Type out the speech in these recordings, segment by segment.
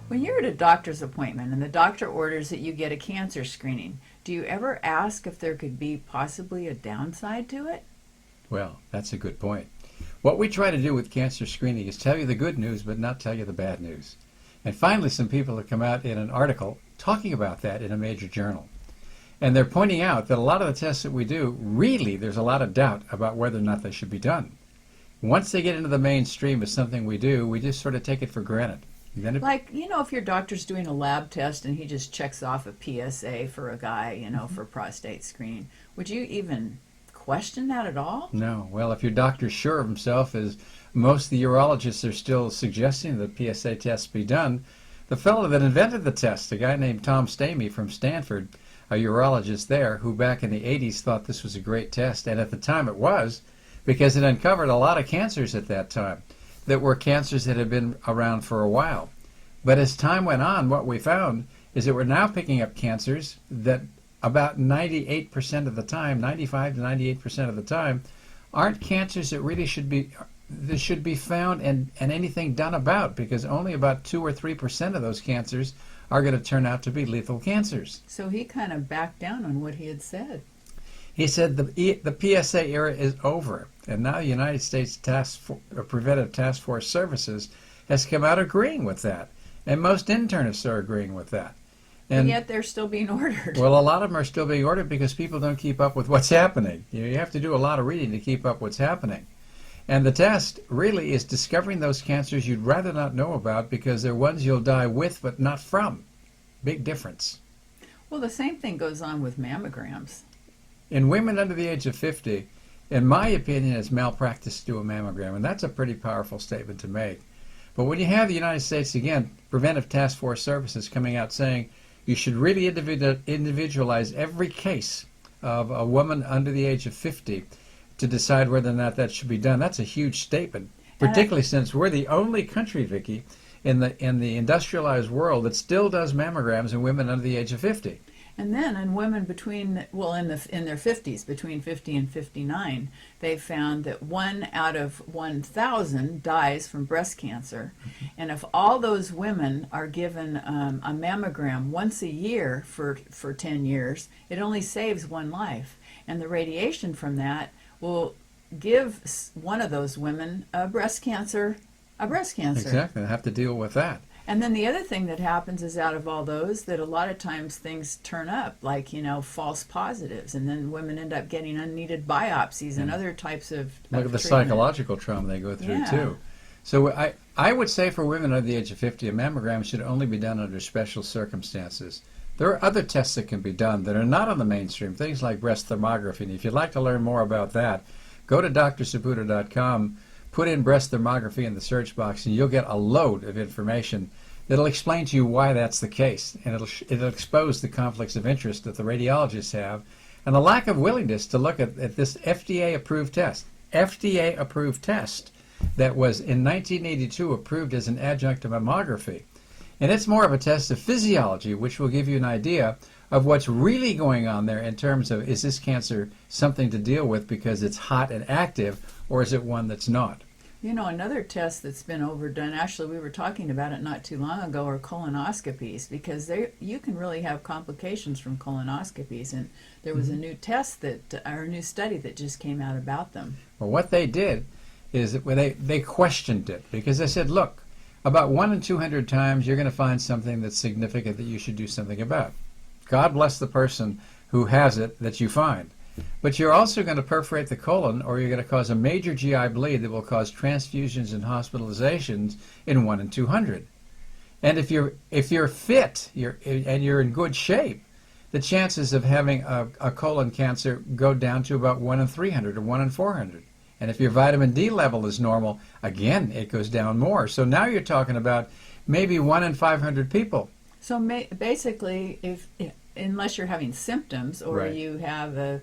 When you're at a doctor's appointment and the doctor orders that you get a cancer screening, do you ever ask if there could be possibly a downside to it? Well, that's a good point. What we try to do with cancer screening is tell you the good news, but not tell you the bad news. And finally, some people have come out in an article talking about that in a major journal. And they're pointing out that a lot of the tests that we do, really, there's a lot of doubt about whether or not they should be done. Once they get into the mainstream as something we do, we just sort of take it for granted. Like, if your doctor's doing a lab test and he just checks off a PSA for a guy, for prostate screening, would you even question that at all? No. Well, if your doctor's sure of himself, as most of the urologists are still suggesting that PSA tests be done, the fellow that invented the test, a guy named Tom Stamey from Stanford, a urologist there, who back in the 80s thought this was a great test, and at the time it was, because it uncovered a lot of cancers at that time that were cancers that had been around for a while. But as time went on, what we found is that we're now picking up cancers that about 98% of the time, 95 to 98% of the time, aren't cancers that really should be found and anything done about, because only about 2 or 3% of those cancers are going to turn out to be lethal cancers. So he kind of backed down on what he had said. He said the PSA era is over, and now the United States Preventive Task Force Services has come out agreeing with that, and most internists are agreeing with that. And yet they're still being ordered. Well, a lot of them are still being ordered because people don't keep up with what's happening. You have to do a lot of reading to keep up what's happening. And the test really is discovering those cancers you'd rather not know about, because they're ones you'll die with but not from. Big difference. Well, the same thing goes on with mammograms. In women under the age of 50, in my opinion, it's malpractice to do a mammogram, and that's a pretty powerful statement to make. But when you have the United States, again, Preventive Task Force Services coming out saying you should really individualize every case of a woman under the age of 50 to decide whether or not that should be done, that's a huge statement, particularly since we're the only country, Vicki, in the industrialized world that still does mammograms in women under the age of 50. And then in women in their 50s, between 50 and 59, they found that 1 out of 1,000 dies from breast cancer. Mm-hmm. And if all those women are given a mammogram once a year for 10 years, it only saves one life. And the radiation from that will give one of those women a breast cancer. Exactly, they have to deal with that. And then the other thing that happens is, out of all those, that a lot of times things turn up, like, false positives, and then women end up getting unneeded biopsies and other types of Look at the treatment. Psychological trauma they go through, too. So I would say for women under the age of 50, a mammogram should only be done under special circumstances. There are other tests that can be done that are not on the mainstream, things like breast thermography. And if you'd like to learn more about that, go to drsaputo.com, put in breast thermography in the search box, and you'll get a load of information that'll explain to you why that's the case. And it'll expose the conflicts of interest that the radiologists have and the lack of willingness to look at this FDA-approved test. FDA-approved test that was in 1982 approved as an adjunct to mammography. And it's more of a test of physiology, which will give you an idea of what's really going on there in terms of, is this cancer something to deal with because it's hot and active, or is it one that's not? Another test that's been overdone, actually we were talking about it not too long ago, are colonoscopies, because you can really have complications from colonoscopies, and there was a new test or a new study that just came out about them. Well, what they did is that when they questioned it, because they said, look, about 1 in 200 times you're going to find something that's significant that you should do something about. God bless the person who has it that you find. But you're also going to perforate the colon, or you're going to cause a major GI bleed that will cause transfusions and hospitalizations in 1 in 200. And if you're fit and you're in good shape, the chances of having a colon cancer go down to about 1 in 300 or 1 in 400. And if your vitamin D level is normal, again, it goes down more. So now you're talking about maybe 1 in 500 people. So basically, unless you're having symptoms or Right. you have a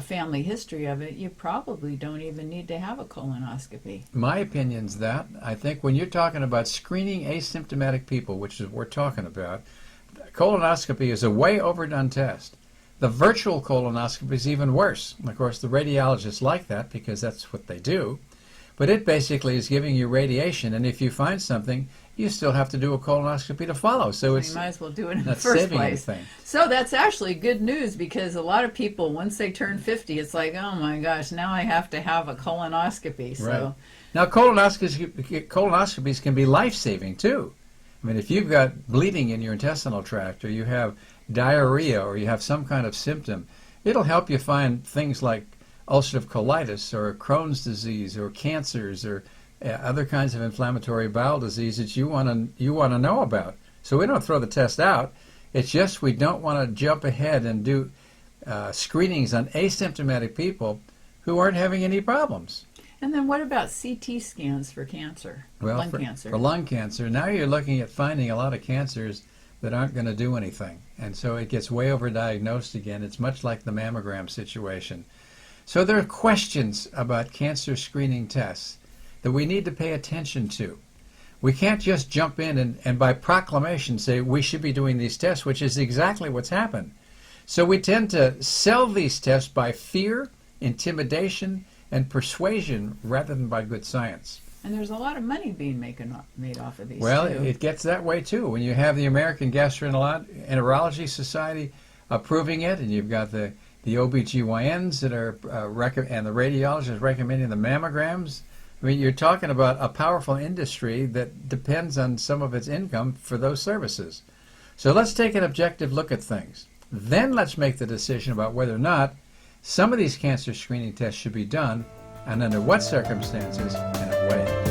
family history of it, you probably don't even need to have a colonoscopy. My opinion's that. I think when you're talking about screening asymptomatic people, which is what we're talking about, colonoscopy is a way overdone test. The virtual colonoscopy is even worse. Of course, the radiologists like that because that's what they do. But it basically is giving you radiation, and if you find something, you still have to do a colonoscopy to follow. So So it's you might as well do it in the not first saving place. anything. So that's actually good news, because a lot of people, once they turn 50, it's like, oh my gosh, now I have to have a colonoscopy. So Right. Now, colonoscopies can be life-saving too. I mean, if you've got bleeding in your intestinal tract, or you have diarrhea, or you have some kind of symptom, it'll help you find things like ulcerative colitis, or Crohn's disease, or cancers, or other kinds of inflammatory bowel disease that you want to know about. So we don't throw the test out. It's just we don't want to jump ahead and do screenings on asymptomatic people who aren't having any problems. And then what about CT scans for cancer, Well, lung for, cancer? for lung cancer, now you're looking at finding a lot of cancers that aren't going to do anything. And so it gets way overdiagnosed again. It's much like the mammogram situation. So there are questions about cancer screening tests that we need to pay attention to. We can't just jump in and by proclamation say we should be doing these tests, which is exactly what's happened. So we tend to sell these tests by fear, intimidation, and persuasion rather than by good science. And there's a lot of money being made off of these, Well, too. it gets that way too. When you have the American Gastroenterology Society approving it, and you've got the OBGYNs that are and the radiologists recommending the mammograms, I mean, you're talking about a powerful industry that depends on some of its income for those services. So let's take an objective look at things. Then let's make the decision about whether or not some of these cancer screening tests should be done, and under what circumstances and at what age.